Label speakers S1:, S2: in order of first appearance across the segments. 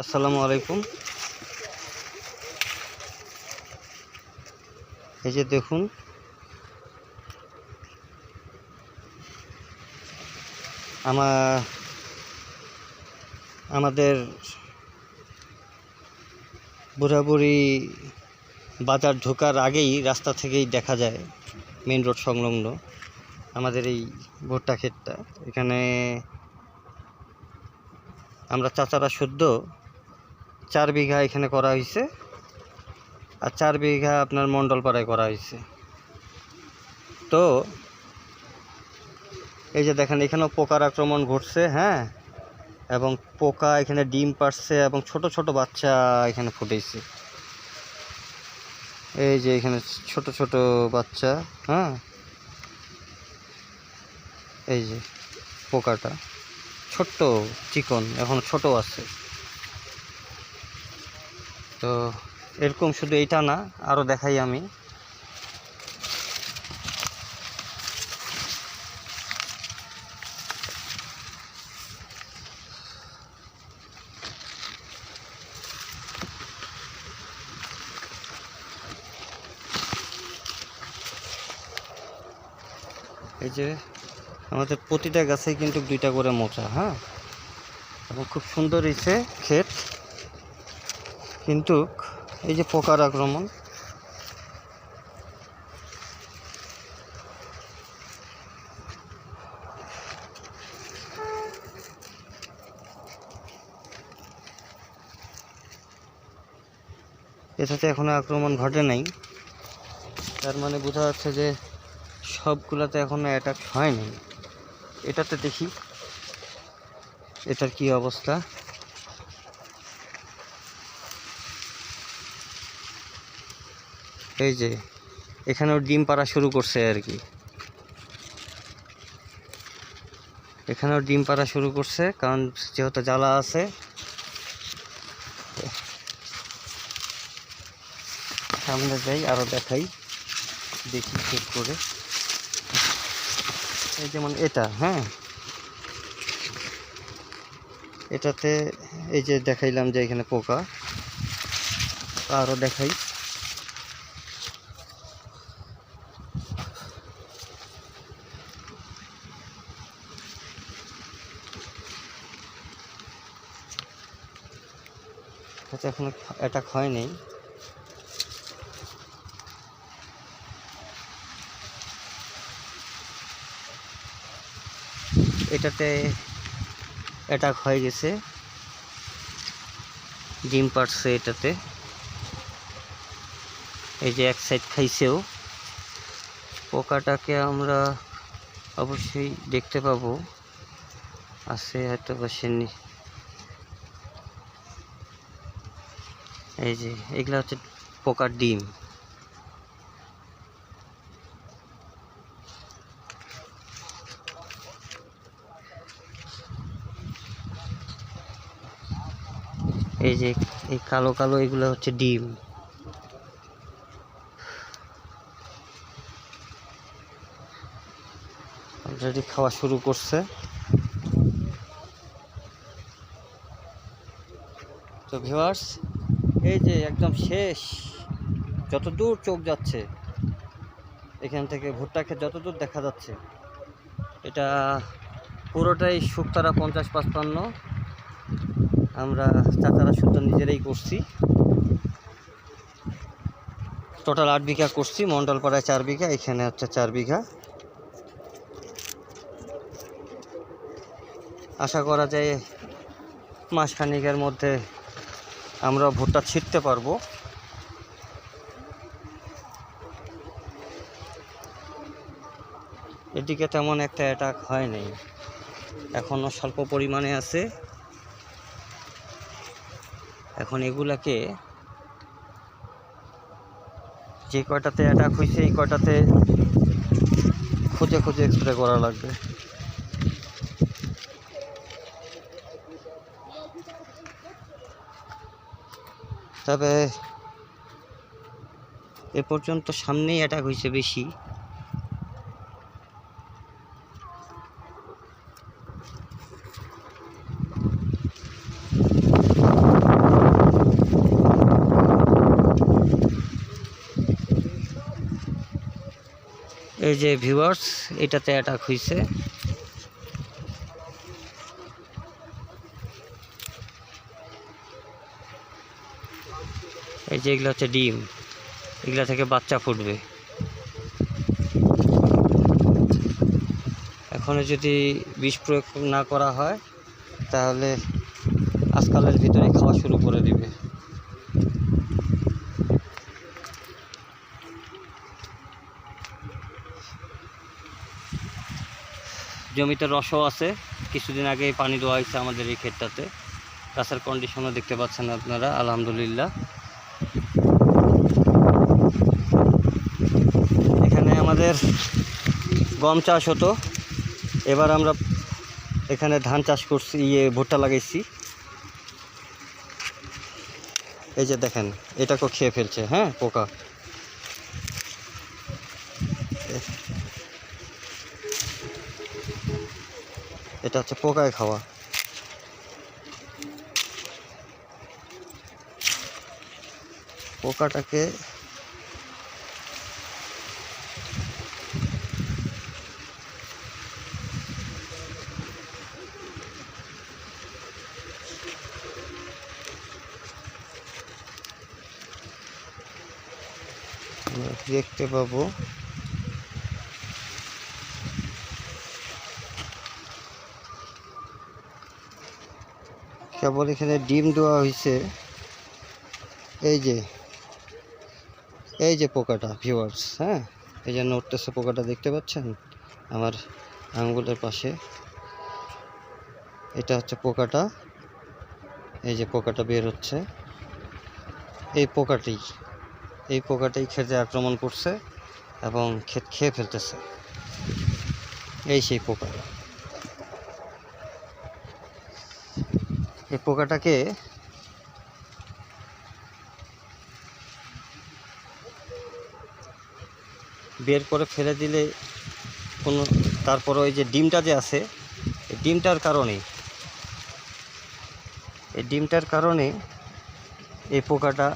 S1: আসসালামু আলাইকুম। এই যে দেখুন, আমাদের বুড়াবুড়ি বাজার ঢোকার আগেই রাস্তা থেকেই দেখা যায়, মেন রোড সংলগ্ন আমাদের এই ভুট্টা ক্ষেতটা। এখানে আমরা চাচারা শুদ্ধ 4 বিঘা এখানে করা হয়েছে, আর 4 বিঘা আপনার মণ্ডলপাড়ায় করা হয়েছে। তো এই যে দেখেন, এখানেও পোকার আক্রমণ ঘটছে, হ্যাঁ, এবং পোকা এখানে ডিম পাড়ছে এবং ছোট ছোট বাচ্চা এখানে ফুটেছে। এই যে এখানে ছোট ছোট বাচ্চা, হ্যাঁ, এই যে পোকাটা ছোট্ট চিকন, এখন ছোট আছে। তো এরকম শুধু এইটা না, আরও দেখাই আমি। এই যে আমাদের প্রতিটা গাছে কিন্তু 2টা করে মোচা, হ্যাঁ, এবং খুব সুন্দর হয়েছে ক্ষেত। কিন্তু এই যে পোকার আক্রমণ, এটাতে এখনো আক্রমণ ঘটে নাই। তার মানে বোঝা যাচ্ছে যে সবগুলাতে এখনো অ্যাটাক হয়নি। এটাতে দেখি এটার কি অবস্থা। এই যে এখানেও ডিম পাড়া শুরু করছে আর কি, এখানেও ডিম পাড়া শুরু করছে, কারণ যেহেতু জ্বালা আছে। সামনে যাই, আরও দেখাই, দেখি চেক করে। এই যেমন এটা, হ্যাঁ, এটাতে এই যে দেখাইলাম যে এখানে পোকা, আরও দেখাই। আচ্ছা, এখনো অ্যাটাক হয়নি। এটাতে অ্যাটাক হয়ে গেছে, ডিম পাড়ছে এটাতে। এই যে এক সাইড খাইছেও। পোকাটাকে আমরা অবশ্যই দেখতে পাবো, আছে হয়তো বসেনি। এই যে এগুলা হচ্ছে পোকার ডিম। এই যে এই কালো কালো এগুলো হচ্ছে ডিম। অলরেডি খাওয়া শুরু করছে। তো ভিউয়ার্স, এই যে একদম শেষ, যতদূর চোখ যাচ্ছে এখান থেকে ভুট্টা ক্ষেত যতদূর দেখা যাচ্ছে, এটা পুরোটাই শুকতারা 50-55। আমরা চাচারা শুদ্ধ নিজেরাই করছি। টোটাল 8 বিঘা করছি, মণ্ডলপাড়ায় 4 বিঘা, এখানে হচ্ছে 4 বিঘা। আশা করা যায় মাসখানেকের মধ্যে আমরা ভুট্টা ছিঁড়তে পারবো। এদিকে তেমন একটা অ্যাটাক হয় নাই, এখনও স্বল্প পরিমাণে আছে। এখন এগুলাকে যে কয়টাতে অ্যাটাক হয়েছে এই কয়টাতে খুঁজে খুঁজে স্প্রে করা লাগবে। তবে এ পর্যন্ত সামনেই অ্যাটাক হয়েছে বেশি। এই যে ভিউয়ার্স, এটাতে অ্যাটাক হয়েছে। এই যে এগুলো হচ্ছে ডিম, এগুলা থেকে বাচ্চা ফুটবে। এখনো যদি বিষ প্রয়োগ না করা হয় তাহলে আজকালের ভিতরে খাওয়া শুরু করে দিবে। জমিতে রসও আছে, কিছুদিন আগে পানি দেওয়া হয়েছে আমাদের এই ক্ষেতটাতে। গাছের কন্ডিশনও দেখতে পাচ্ছেন আপনারা, আলহামদুলিল্লাহ। এখানে আমাদের গম চাষ হতো, এবার আমরা এখানে ধান চাষ করছি, ভুট্টা লাগাইছি। এই যে দেখেন, এটাকেও খেয়ে ফেলছে, হ্যাঁ, পোকা। এটা হচ্ছে পোকায় খাওয়া। পোকাটাকে দেখতে পাবো। কেবল এখানে ডিম দেওয়া হয়েছে। এই যে পোকাটা ভিউয়ার্স, হ্যাঁ, এই যে নড়তেছে পোকাটা, দেখতে পাচ্ছেন আমার আঙ্গুলের পাশে। এটা হচ্ছে পোকাটা, এই যে পোকাটা বের হচ্ছে। এই পোকাটাই খেতে আক্রমণ করছে এবং ক্ষেত খেয়ে ফেলতেছে। এই সেই পোকা। এই পোকাটাকে বের করে ফেলে দিলে কোনো, তারপরে ওই যে ডিমটা যে আছে, এই ডিমটার কারণে এই পোকাটা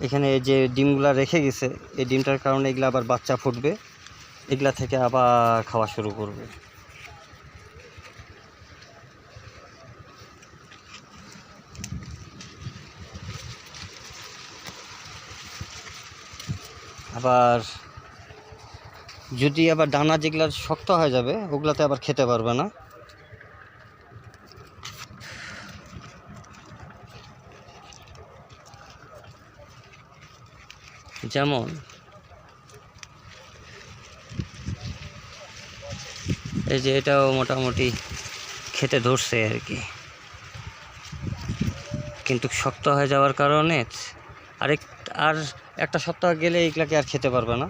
S1: এখানে যে ডিমগুলা রেখে গেছে, এই ডিমটার কারণে এগুলা আবার বাচ্চা ফুটবে, এগুলা থেকে আবার খাওয়া শুরু করবে। আবার যদি আবার দানা যেগুলা শক্ত হয়ে যাবে, ওগুলাতে আবার খেতে পারবে না। যেমন এই যে এটাও মোটামুটি খেতে ধরছে আর কি, কিন্তু শক্ত হয়ে যাওয়ার কারণে আর একটা সপ্তাহ গেলে এগুলাকে আর খেতে পারবে না।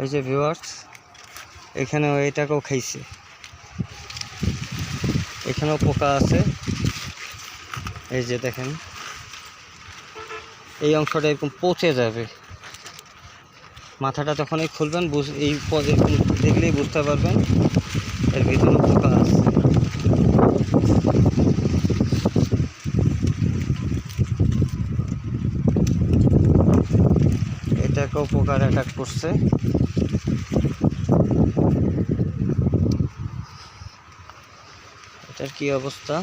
S1: এই যে ভিউয়ার্স, এখানেও এটাকেও খাইছে, এখানেও পোকা আছে। এই যে দেখেন, এই অংশটা এরকম পচে যাবে। মাথাটা যখনই খুলবেন এরকম দেখলেই বুঝতে পারবেন এর ভিতরে পোকা আছে। এটাকেও পোকার অ্যাটাক করছে। এটার কি অবস্থা?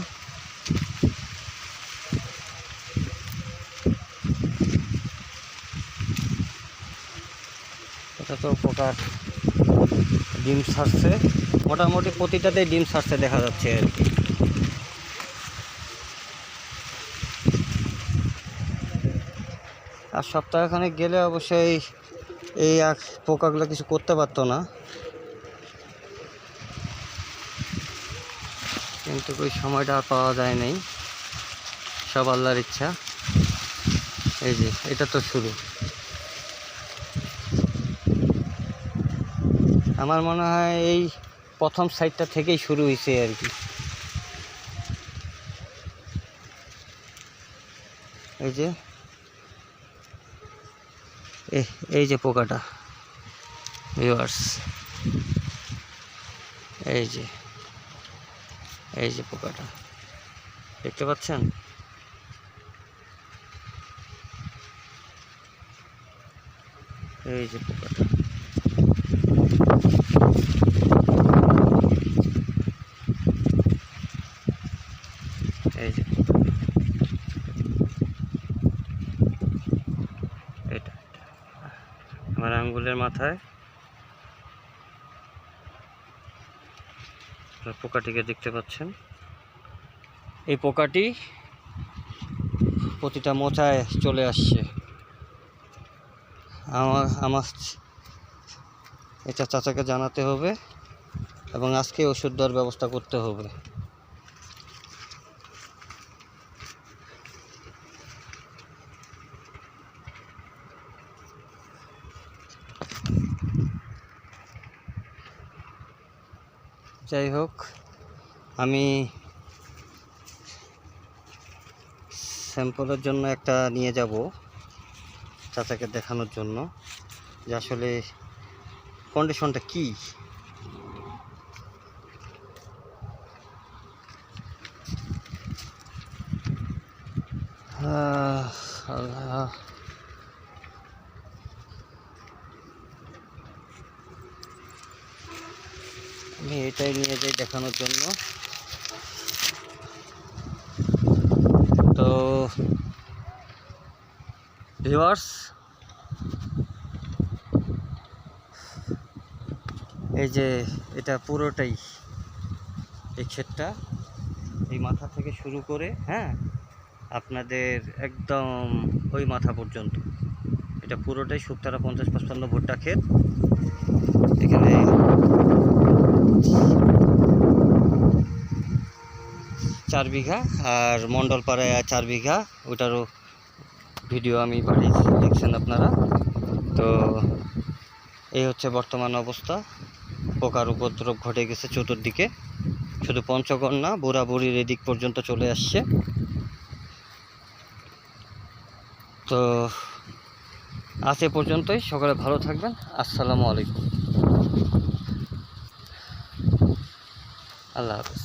S1: এটা তো পোকার ডিম ছাড়ছে, মোটামুটি প্রতিটাতেই ডিম ছাড়ছে দেখা যাচ্ছে আর কি। আর সপ্তাহখানেক গেলে অবশ্যই এই পোকাগুলো কিছু করতে পারতো না, কিন্তু ওই সময়টা আর পাওয়া যায় নাই। সব আল্লাহর ইচ্ছা। এই যে এটা তো শুরু, আমার মনে হয় এই প্রথম সাইডটা থেকেই শুরু হয়েছে আর কি। এই যে পোকাটা ভিউয়ার্স, এই যে পোকাটা দেখতে পাচ্ছেন? এই যে পোকাটা, এই যে এটা আমার আঙ্গুলের মাথায় পোকাটিকে দেখতে পাচ্ছেন। এই পোকাটি প্রতিটা মোচায় চলে আসছে। আমার এটা চাচাকে জানাতে হবে এবং আজকে ওষুধ দেওয়ার ব্যবস্থা করতে হবে। যাই হোক, আমি স্যাম্পলের জন্য একটা নিয়ে যাব চাচাকে দেখানোর জন্য যে আসলে কন্ডিশনটা কি। আল্লাহ, আমি এটাই নিয়ে যাই দেখানোর জন্য। তো ভিউয়ার্স, এই যে এটা পুরোটাই, এই ক্ষেতটা এই মাথা থেকে শুরু করে আপনাদের একদম ওই মাথা পর্যন্ত এটা পুরোটাই শুকতারা 50-55 ভুট্টা ক্ষেত। এখানে 4 বিঘা আর মণ্ডলপাড়ায় 4 বিঘা, ওটারও ভিডিও আমি পাঠিয়েছি, দেখছেন আপনারা। তো এই হচ্ছে বর্তমান অবস্থা। পোকার উপদ্রব ঘটে গেছে চতুর্দিকে, শুধু পঞ্চগড় না, বুড়াবুড়ির এদিক পর্যন্ত চলে আসছে। তো আজ এ পর্যন্তই। সকলে ভালো থাকবেন। আসসালামু আলাইকুম। আল্লাহ হাফেজ।